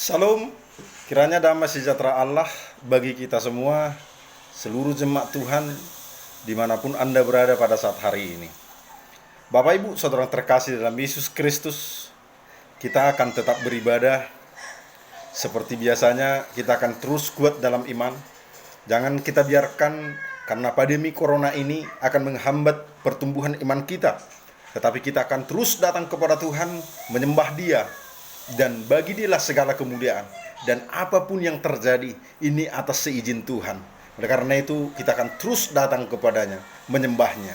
Salam, kiranya damai sejahtera Allah bagi kita semua, seluruh jemaat Tuhan, dimanapun Anda berada pada saat hari ini. Bapak Ibu, saudara terkasih dalam Yesus Kristus, kita akan tetap beribadah. Seperti biasanya, kita akan terus kuat dalam iman. Jangan kita biarkan karena pandemi corona ini akan menghambat pertumbuhan iman kita. Tetapi kita akan terus datang kepada Tuhan, menyembah Dia, dan bagi Dialah segala kemuliaan. Dan apapun yang terjadi, ini atas seizin Tuhan. Oleh karena itu, kita akan terus datang kepadanya, menyembahnya.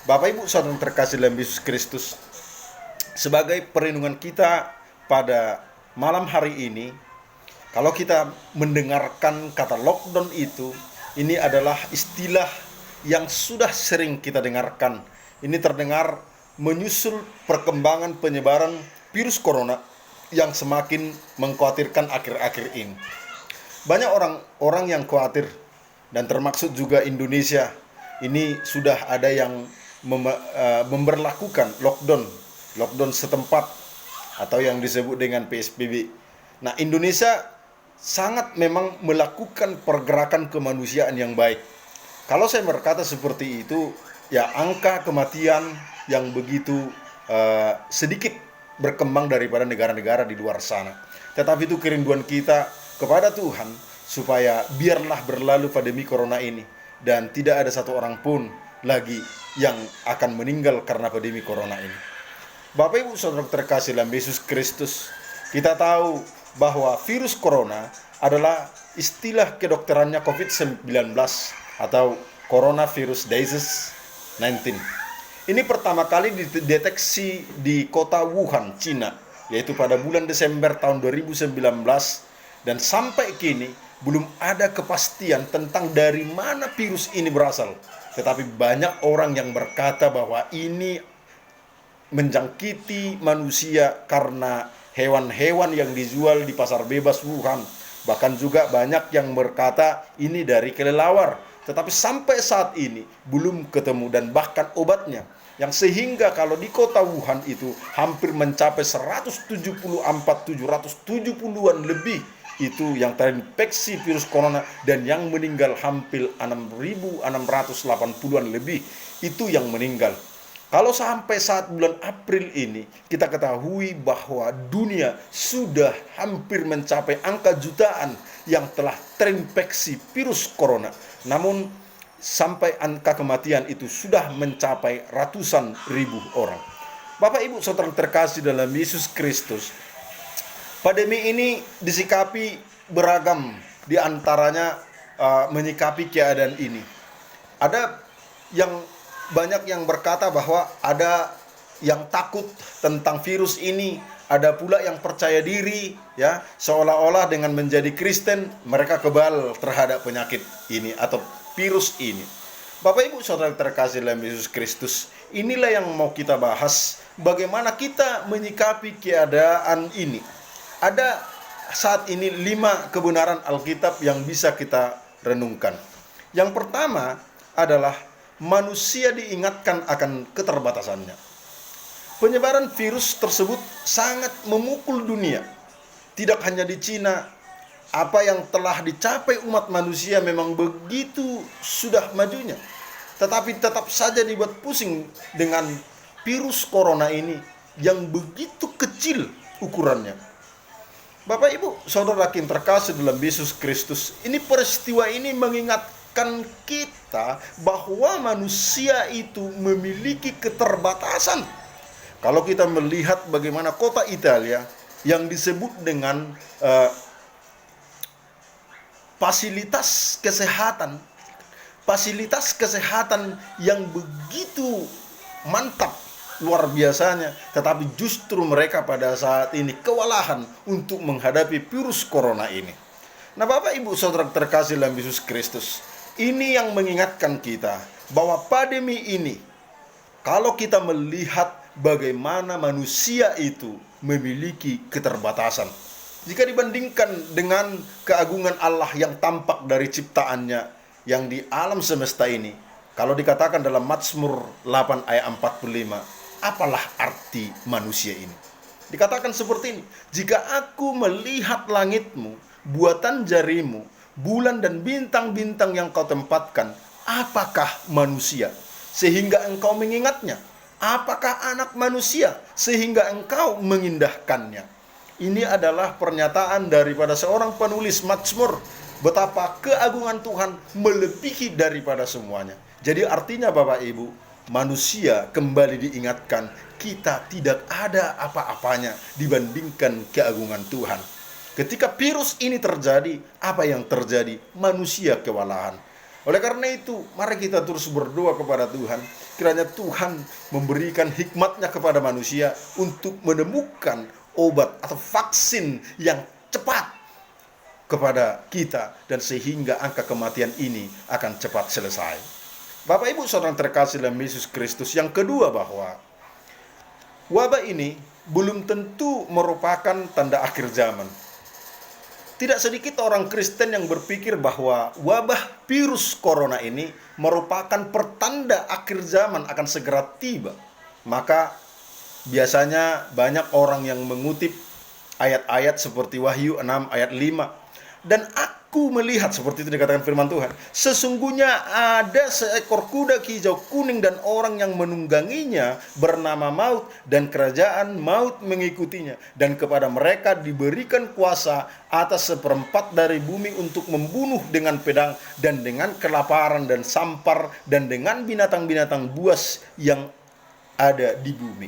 Bapak Ibu saudara terkasih dalam Yesus Kristus, sebagai perlindungan kita pada malam hari ini, kalau kita mendengarkan kata lockdown itu, ini adalah istilah yang sudah sering kita dengarkan. Ini terdengar menyusul perkembangan penyebaran virus corona yang semakin mengkhawatirkan akhir-akhir ini. Banyak orang yang khawatir, dan termasuk juga Indonesia. Ini sudah ada yang memberlakukan lockdown setempat atau yang disebut dengan PSBB. Nah, Indonesia sangat memang melakukan pergerakan kemanusiaan yang baik. Kalau saya berkata seperti itu, ya angka kematian yang begitu sedikit berkembang daripada negara-negara di luar sana. Tetapi itu kerinduan kita kepada Tuhan, supaya biarlah berlalu pandemi corona ini, dan tidak ada satu orang pun lagi yang akan meninggal karena pandemi corona ini. Bapak Ibu saudara terkasih dalam Yesus Kristus, kita tahu bahwa virus corona adalah istilah kedokterannya COVID-19 atau Coronavirus Disease 19. Ini pertama kali dideteksi di kota Wuhan, Cina, yaitu pada bulan Desember tahun 2019, dan sampai kini belum ada kepastian tentang dari mana virus ini berasal. Tetapi banyak orang yang berkata bahwa ini menjangkiti manusia karena hewan-hewan yang dijual di pasar bebas Wuhan. Bahkan juga banyak yang berkata ini dari kelelawar. Tetapi sampai saat ini belum ketemu dan bahkan obatnya, yang sehingga kalau di kota Wuhan itu hampir mencapai 770-an lebih itu yang terinfeksi virus corona, dan yang meninggal hampir 6.680-an lebih itu yang meninggal. Kalau sampai saat bulan April ini kita ketahui bahwa dunia sudah hampir mencapai angka jutaan yang telah terinfeksi virus corona. Namun sampai angka kematian itu sudah mencapai ratusan ribu orang. Bapak Ibu saudara terkasih dalam Yesus Kristus, pandemi ini disikapi beragam, diantaranya menyikapi keadaan ini. Ada yang banyak yang berkata bahwa ada yang takut tentang virus ini, ada pula yang percaya diri, ya, seolah-olah dengan menjadi Kristen mereka kebal terhadap penyakit ini atau virus ini. Bapak Ibu saudara terkasih dalam Yesus Kristus, inilah yang mau kita bahas, bagaimana kita menyikapi keadaan ini. Ada saat ini 5 kebenaran Alkitab yang bisa kita renungkan. Yang pertama adalah manusia diingatkan akan keterbatasannya. Penyebaran virus tersebut sangat memukul dunia. Tidak hanya di Cina, apa yang telah dicapai umat manusia memang begitu sudah majunya. Tetapi tetap saja dibuat pusing dengan virus corona ini yang begitu kecil ukurannya. Bapak Ibu saudara yang terkasih dalam Yesus Kristus, ini peristiwa ini mengingatkan kita bahwa manusia itu memiliki keterbatasan. Kalau kita melihat bagaimana kota Italia yang disebut dengan fasilitas kesehatan yang begitu mantap, luar biasanya, tetapi justru mereka pada saat ini kewalahan untuk menghadapi virus corona ini. Nah, Bapak Ibu saudara terkasih dalam Yesus Kristus, ini yang mengingatkan kita bahwa pandemi ini, kalau kita melihat bagaimana manusia itu memiliki keterbatasan, jika dibandingkan dengan keagungan Allah yang tampak dari ciptaannya yang di alam semesta ini, kalau dikatakan dalam Mazmur 8 ayat 45, apalah arti manusia ini? Dikatakan seperti ini, jika aku melihat langitmu, buatan jarimu, bulan dan bintang-bintang yang kau tempatkan, apakah manusia sehingga engkau mengingatnya? Apakah anak manusia sehingga engkau mengindahkannya? Ini adalah pernyataan daripada seorang penulis Mazmur, betapa keagungan Tuhan melebihi daripada semuanya. Jadi artinya Bapak Ibu, manusia kembali diingatkan kita tidak ada apa-apanya dibandingkan keagungan Tuhan. Ketika virus ini terjadi, apa yang terjadi? Manusia kewalahan. Oleh karena itu, mari kita terus berdoa kepada Tuhan, kiranya Tuhan memberikan hikmatnya kepada manusia untuk menemukan obat atau vaksin yang cepat kepada kita, dan sehingga angka kematian ini akan cepat selesai. Bapak Ibu saudara terkasih dalam Yesus Kristus, yang kedua bahwa wabah ini belum tentu merupakan tanda akhir zaman. Tidak sedikit orang Kristen yang berpikir bahwa wabah virus corona ini merupakan pertanda akhir zaman akan segera tiba. Maka biasanya banyak orang yang mengutip ayat-ayat seperti Wahyu 6 ayat 5. Dan aku melihat, seperti itu dikatakan firman Tuhan, sesungguhnya ada seekor kuda hijau kuning dan orang yang menungganginya bernama Maut, dan kerajaan maut mengikutinya, dan kepada mereka diberikan kuasa atas seperempat dari bumi untuk membunuh dengan pedang dan dengan kelaparan dan sampar dan dengan binatang-binatang buas yang ada di bumi.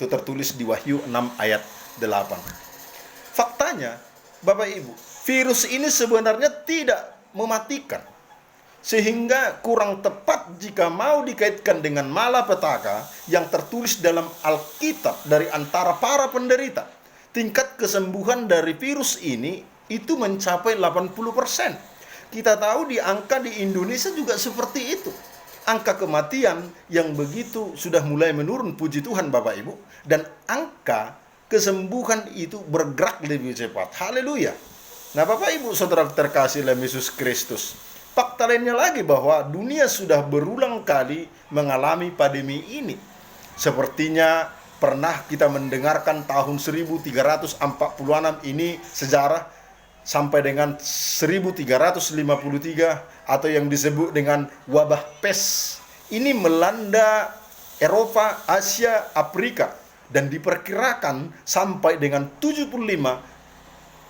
Itu tertulis di Wahyu 6 ayat 8. Faktanya Bapak Ibu, virus ini sebenarnya tidak mematikan, sehingga kurang tepat jika mau dikaitkan dengan malapetaka yang tertulis dalam Alkitab dari antara para penderita. Tingkat kesembuhan dari virus ini itu mencapai 80%. Kita tahu di angka di Indonesia juga seperti itu. Angka kematian yang begitu sudah mulai menurun, puji Tuhan Bapak Ibu, dan angka kesembuhan itu bergerak lebih cepat. Haleluya. Nah Bapak Ibu saudara terkasih dalam Yesus Kristus, fakta lainnya lagi bahwa dunia sudah berulang kali mengalami pandemi ini. Sepertinya pernah kita mendengarkan tahun 1346 ini sejarah sampai dengan 1353, atau yang disebut dengan wabah pes. Ini melanda Eropa, Asia, Afrika, dan diperkirakan sampai dengan 75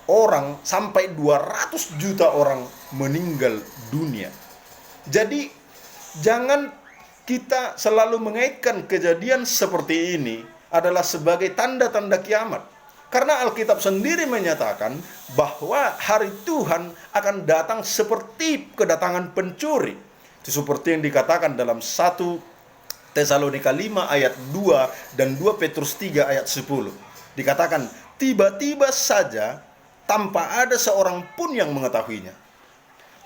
orang sampai 200 juta orang meninggal dunia. Jadi jangan kita selalu mengaitkan kejadian seperti ini adalah sebagai tanda-tanda kiamat. Karena Alkitab sendiri menyatakan bahwa hari Tuhan akan datang seperti kedatangan pencuri. Itu seperti yang dikatakan dalam 1 Tesalonika 5 ayat 2 dan 2 Petrus 3 ayat 10. Dikatakan, tiba-tiba saja tanpa ada seorang pun yang mengetahuinya.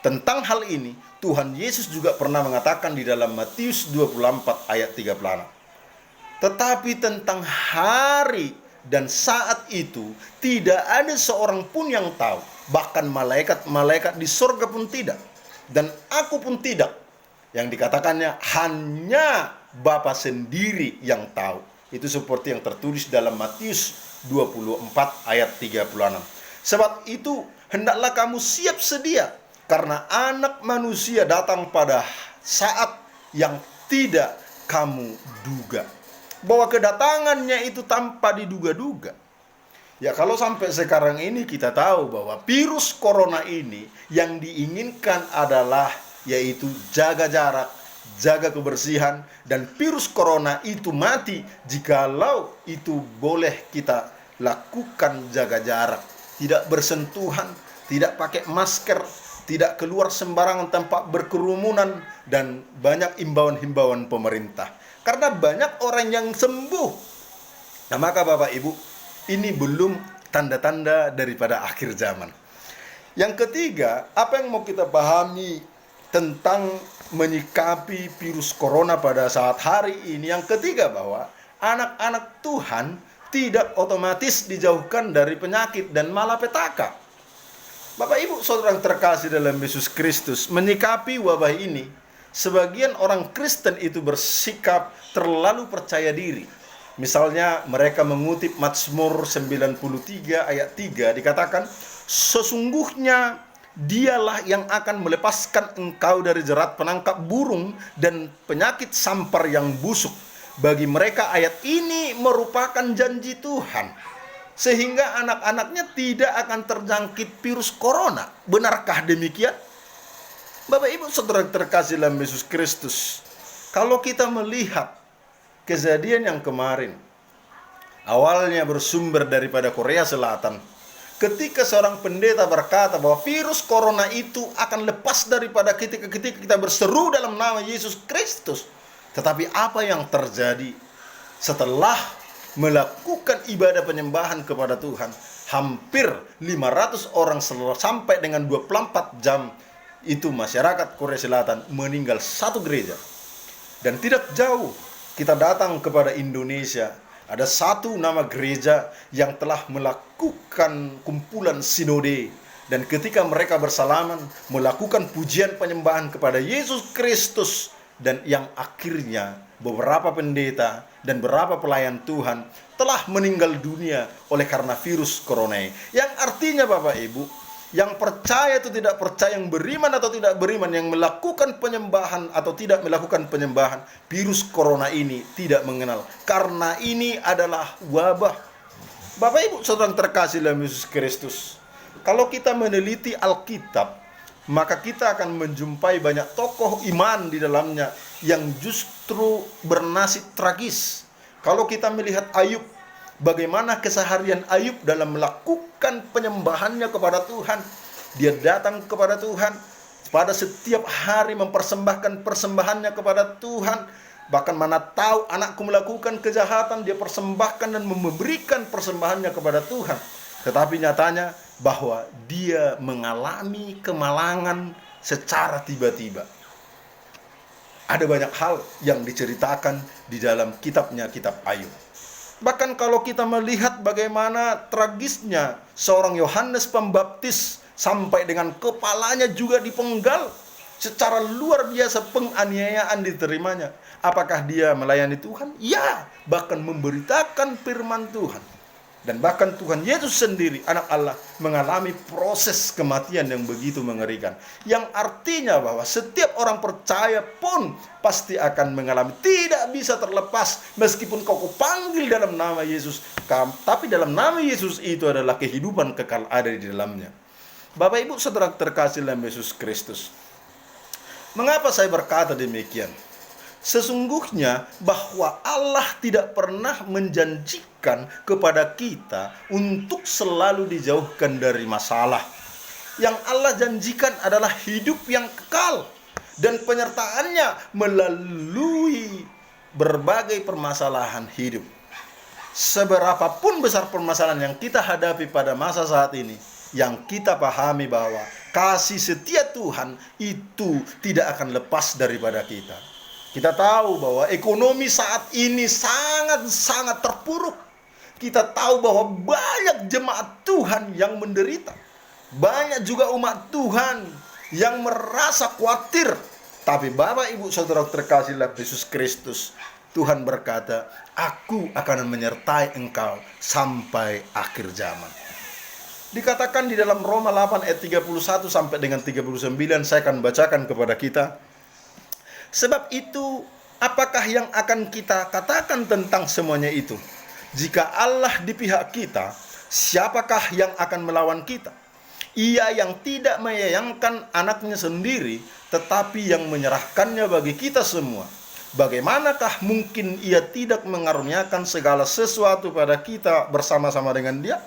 Tentang hal ini, Tuhan Yesus juga pernah mengatakan di dalam Matius 24 ayat 36. Tetapi tentang hari dan saat itu, tidak ada seorang pun yang tahu. Bahkan malaikat-malaikat di sorga pun tidak. Dan aku pun tidak. Yang dikatakannya hanya Bapa sendiri yang tahu. Itu seperti yang tertulis dalam Matius 24 ayat 36. Sebab itu hendaklah kamu siap sedia, karena anak manusia datang pada saat yang tidak kamu duga. Bahwa kedatangannya itu tanpa diduga-duga. Ya kalau sampai sekarang ini kita tahu bahwa virus corona ini yang diinginkan adalah yaitu jaga jarak, jaga kebersihan, dan virus corona itu mati jikalau itu boleh kita lakukan jaga jarak, tidak bersentuhan, tidak pakai masker, tidak keluar sembarangan tempat berkerumunan, dan banyak himbauan-himbauan pemerintah. Karena banyak orang yang sembuh. Nah maka Bapak Ibu, ini belum tanda-tanda daripada akhir zaman. Yang ketiga, apa yang mau kita pahami tentang menyikapi virus corona pada saat hari ini? Yang ketiga, bahwa anak-anak Tuhan tidak otomatis dijauhkan dari penyakit dan malapetaka. Bapak Ibu saudara yang terkasih dalam Yesus Kristus, menyikapi wabah ini, sebagian orang Kristen itu bersikap terlalu percaya diri. Misalnya mereka mengutip Mazmur 93 ayat 3, dikatakan, sesungguhnya dialah yang akan melepaskan engkau dari jerat penangkap burung dan penyakit sampar yang busuk. Bagi mereka ayat ini merupakan janji Tuhan, sehingga anak-anaknya tidak akan terjangkit virus corona. Benarkah demikian? Bapak Ibu Saudara terkasih dalam Yesus Kristus, kalau kita melihat kejadian yang kemarin, awalnya bersumber daripada Korea Selatan, ketika seorang pendeta berkata bahwa virus corona itu akan lepas daripada ketika kita berseru dalam nama Yesus Kristus. Tetapi apa yang terjadi setelah melakukan ibadah penyembahan kepada Tuhan? Hampir 500 orang sampai dengan 24 jam itu masyarakat Korea Selatan meninggal satu gereja. Dan tidak jauh kita datang kepada Indonesia, ada satu nama gereja yang telah melakukan kumpulan sinode, dan ketika mereka bersalaman melakukan pujian penyembahan kepada Yesus Kristus, dan yang akhirnya beberapa pendeta dan beberapa pelayan Tuhan telah meninggal dunia oleh karena virus corona. Yang artinya Bapak Ibu, yang percaya atau tidak percaya, yang beriman atau tidak beriman, yang melakukan penyembahan atau tidak melakukan penyembahan, virus corona ini tidak mengenal. Karena ini adalah wabah. Bapak Ibu Saudara terkasih dalam Yesus Kristus, kalau kita meneliti Alkitab, maka kita akan menjumpai banyak tokoh iman di dalamnya yang justru bernasib tragis. Kalau kita melihat Ayub, bagaimana keseharian Ayub dalam melakukan penyembahannya kepada Tuhan. Dia datang kepada Tuhan pada setiap hari, mempersembahkan persembahannya kepada Tuhan. Bahkan mana tahu anakku melakukan kejahatan, dia persembahkan dan memberikan persembahannya kepada Tuhan. Tetapi nyatanya bahwa dia mengalami kemalangan secara tiba-tiba. Ada banyak hal yang diceritakan di dalam kitab Ayub. Bahkan kalau kita melihat bagaimana tragisnya seorang Yohanes Pembaptis, sampai dengan kepalanya juga dipenggal, secara luar biasa penganiayaan diterimanya. Apakah dia melayani Tuhan? Ya, bahkan memberitakan firman Tuhan. Dan bahkan Tuhan Yesus sendiri, anak Allah, mengalami proses kematian yang begitu mengerikan. Yang artinya bahwa setiap orang percaya pun pasti akan mengalami, tidak bisa terlepas. Meskipun kau panggil dalam nama Yesus, tapi dalam nama Yesus itu adalah kehidupan kekal ada di dalamnya. Bapak Ibu Saudara terkasih dalam Yesus Kristus, mengapa saya berkata demikian? Sesungguhnya bahwa Allah tidak pernah menjanjikan kepada kita untuk selalu dijauhkan dari masalah. Yang Allah janjikan adalah hidup yang kekal dan penyertaannya melalui berbagai permasalahan hidup. Seberapapun besar permasalahan yang kita hadapi pada masa saat ini, yang kita pahami bahwa kasih setia Tuhan itu tidak akan lepas daripada kita. Kita tahu bahwa ekonomi saat ini sangat-sangat terpuruk. Kita tahu bahwa banyak jemaat Tuhan yang menderita. Banyak juga umat Tuhan yang merasa khawatir. Tapi Bapak Ibu Saudara terkasih dalam Yesus Kristus, Tuhan berkata, aku akan menyertai engkau sampai akhir zaman. Dikatakan di dalam Roma 8 ayat 31 sampai dengan 39, saya akan bacakan kepada kita. Sebab itu, apakah yang akan kita katakan tentang semuanya itu? Jika Allah di pihak kita, siapakah yang akan melawan kita? Ia yang tidak menyayangkan anaknya sendiri, tetapi yang menyerahkannya bagi kita semua. Bagaimanakah mungkin ia tidak mengaruniakan segala sesuatu pada kita bersama-sama dengan dia?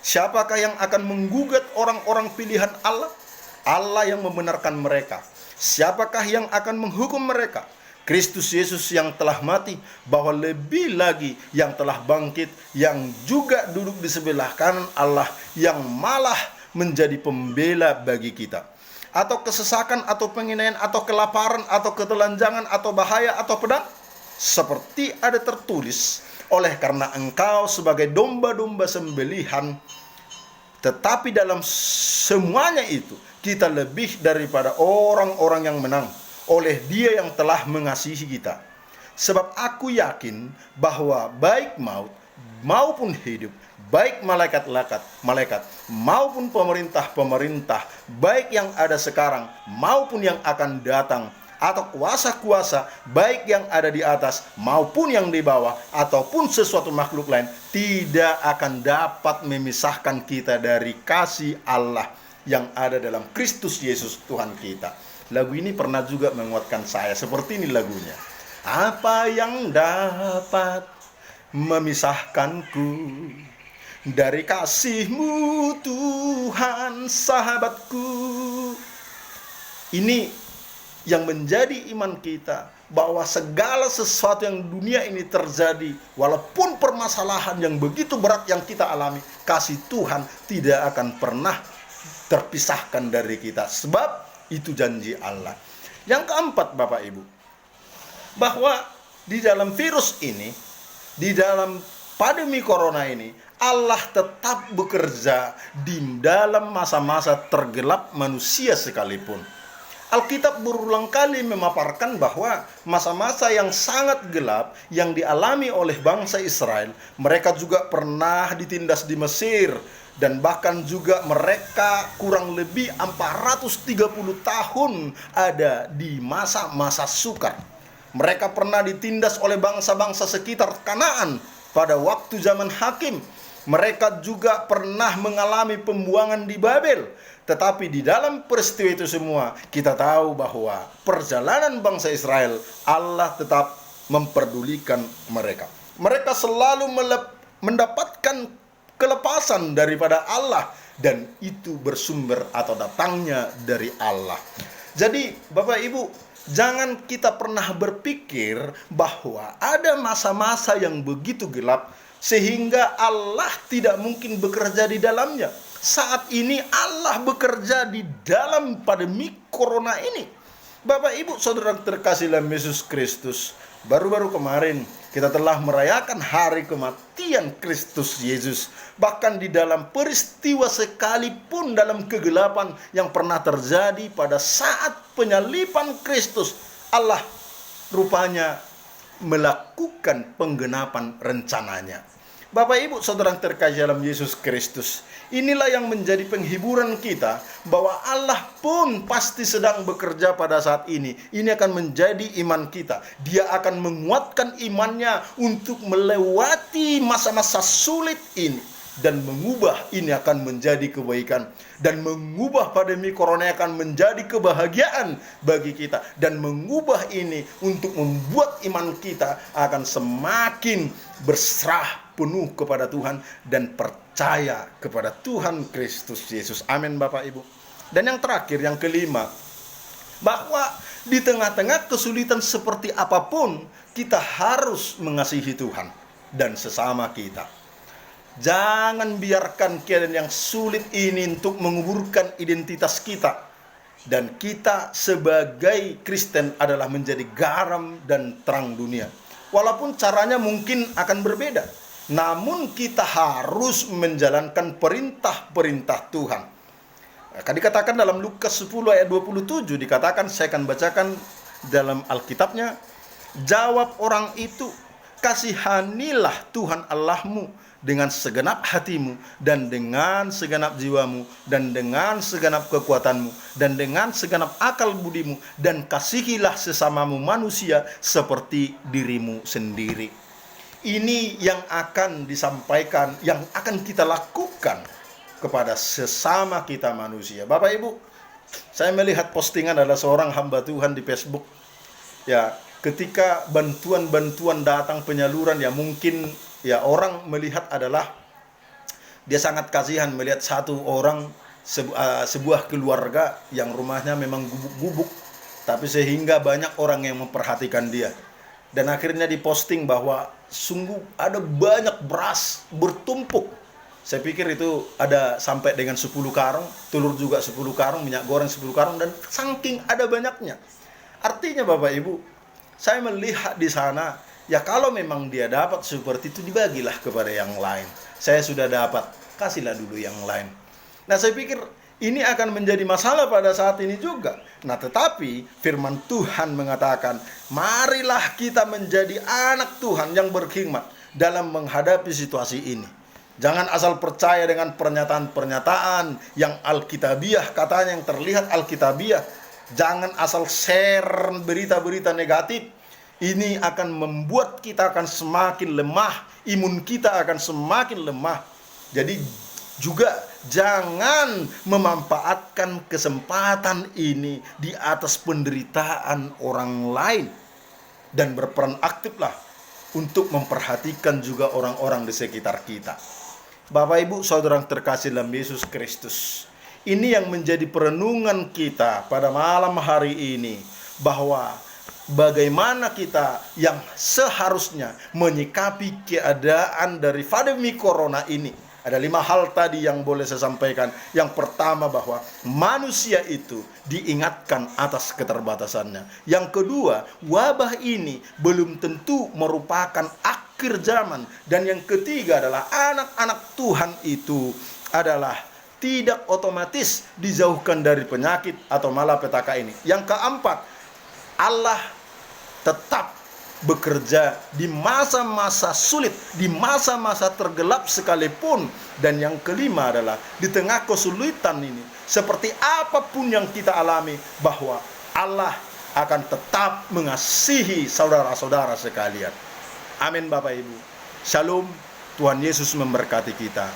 Siapakah yang akan menggugat orang-orang pilihan Allah? Allah yang membenarkan mereka. Siapakah yang akan menghukum mereka? Kristus Yesus yang telah mati, bahwa lebih lagi yang telah bangkit, yang juga duduk di sebelah kanan Allah, yang malah menjadi pembela bagi kita. Atau kesesakan, atau penginaian, atau kelaparan, atau ketelanjangan, atau bahaya, atau pedang? Seperti ada tertulis, oleh karena engkau sebagai domba-domba sembelihan. Tetapi dalam semuanya itu, kita lebih daripada orang-orang yang menang oleh Dia yang telah mengasihi kita. Sebab aku yakin bahwa baik maut maupun hidup, baik malaikat maupun pemerintah, baik yang ada sekarang maupun yang akan datang, atau kuasa-kuasa, baik yang ada di atas maupun yang di bawah, ataupun sesuatu makhluk lain, tidak akan dapat memisahkan kita dari kasih Allah yang ada dalam Kristus Yesus Tuhan kita. Lagu ini pernah juga menguatkan saya. Seperti ini lagunya. Apa yang dapat memisahkanku dari kasih-Mu Tuhan sahabatku. Ini yang menjadi iman kita, bahwa segala sesuatu yang dunia ini terjadi, walaupun permasalahan yang begitu berat yang kita alami, kasih Tuhan tidak akan pernah terpisahkan dari kita, sebab itu janji Allah. Yang keempat, Bapak Ibu, bahwa di dalam virus ini, di dalam pandemi corona ini, Allah tetap bekerja di dalam masa-masa tergelap manusia sekalipun. Alkitab berulang kali memaparkan bahwa masa-masa yang sangat gelap yang dialami oleh bangsa Israel, mereka juga pernah ditindas di Mesir, dan bahkan juga mereka kurang lebih 430 tahun ada di masa-masa sukar. Mereka pernah ditindas oleh bangsa-bangsa sekitar Kanaan pada waktu zaman Hakim. Mereka juga pernah mengalami pembuangan di Babel. Tetapi di dalam peristiwa itu semua, kita tahu bahwa perjalanan bangsa Israel, Allah tetap memperdulikan mereka. Mereka selalu mendapatkan kelepasan daripada Allah, dan itu bersumber atau datangnya dari Allah. Jadi Bapak Ibu, jangan kita pernah berpikir bahwa ada masa-masa yang begitu gelap sehingga Allah tidak mungkin bekerja di dalamnya. Saat ini Allah bekerja di dalam pandemi corona ini. Bapak Ibu Saudara terkasih dalam Yesus Kristus, baru-baru kemarin kita telah merayakan hari kematian Kristus Yesus. Bahkan di dalam peristiwa sekalipun dalam kegelapan yang pernah terjadi pada saat penyaliban Kristus, Allah rupanya melakukan penggenapan rencananya. Bapak Ibu Saudara terkasih dalam Yesus Kristus, inilah yang menjadi penghiburan kita, bahwa Allah pun pasti sedang bekerja pada saat ini. Ini akan menjadi iman kita. Dia akan menguatkan imannya untuk melewati masa-masa sulit ini, dan mengubah ini akan menjadi kebaikan, dan mengubah pandemi corona akan menjadi kebahagiaan bagi kita, dan mengubah ini untuk membuat iman kita akan semakin berserah penuh kepada Tuhan dan percaya kepada Tuhan Kristus Yesus. Amin Bapak Ibu. Dan yang terakhir, yang kelima, bahwa di tengah-tengah kesulitan seperti apapun, kita harus mengasihi Tuhan dan sesama kita. Jangan biarkan keadaan yang sulit ini untuk menguburkan identitas kita. Dan kita sebagai Kristen adalah menjadi garam dan terang dunia. Walaupun caranya mungkin akan berbeda, namun kita harus menjalankan perintah-perintah Tuhan. Dikatakan dalam Lukas 10 ayat 27, dikatakan, saya akan bacakan dalam Alkitabnya, jawab orang itu, kasihanilah Tuhan Allahmu dengan segenap hatimu, dan dengan segenap jiwamu, dan dengan segenap kekuatanmu, dan dengan segenap akal budimu, dan kasihilah sesamamu manusia seperti dirimu sendiri. Ini yang akan disampaikan, yang akan kita lakukan kepada sesama kita manusia. Bapak Ibu, saya melihat postingan adalah seorang hamba Tuhan di Facebook. Ya, ketika bantuan-bantuan datang penyaluran, ya mungkin ya orang melihat adalah dia sangat kasihan melihat satu orang, sebuah keluarga yang rumahnya memang gubuk-gubuk, tapi sehingga banyak orang yang memperhatikan dia. Dan akhirnya diposting bahwa sungguh ada banyak beras bertumpuk. Saya pikir itu ada sampai dengan 10 karung, telur juga 10 karung, minyak goreng 10 karung, dan saking ada banyaknya. Artinya Bapak Ibu, saya melihat di sana, ya kalau memang dia dapat seperti itu, dibagilah kepada yang lain. Saya sudah dapat, kasihlah dulu yang lain. Nah saya pikir ini akan menjadi masalah pada saat ini juga. Nah, tetapi firman Tuhan mengatakan, marilah kita menjadi anak Tuhan yang berhikmat dalam menghadapi situasi ini. Jangan asal percaya dengan pernyataan-pernyataan yang alkitabiah, katanya yang terlihat alkitabiah. Jangan asal share berita-berita negatif. Ini akan membuat kita akan semakin lemah, imun kita akan semakin lemah. Jadi juga jangan memanfaatkan kesempatan ini di atas penderitaan orang lain, dan berperan aktiflah untuk memperhatikan juga orang-orang di sekitar kita. Bapak Ibu Saudara yang terkasih dalam Yesus Kristus, ini yang menjadi perenungan kita pada malam hari ini, bahwa bagaimana kita yang seharusnya menyikapi keadaan dari pandemi corona ini. Ada 5 hal tadi yang boleh saya sampaikan. Yang pertama, bahwa manusia itu diingatkan atas keterbatasannya. Yang kedua, wabah ini belum tentu merupakan akhir zaman. Dan yang ketiga adalah anak-anak Tuhan itu adalah tidak otomatis dijauhkan dari penyakit atau malapetaka ini. Yang keempat, Allah tetap bekerja di masa-masa sulit, di masa-masa tergelap sekalipun. Dan yang kelima adalah di tengah kesulitan ini, seperti apapun yang kita alami, bahwa Allah akan tetap mengasihi saudara-saudara sekalian. Amin Bapak Ibu. Shalom. Tuhan Yesus memberkati kita.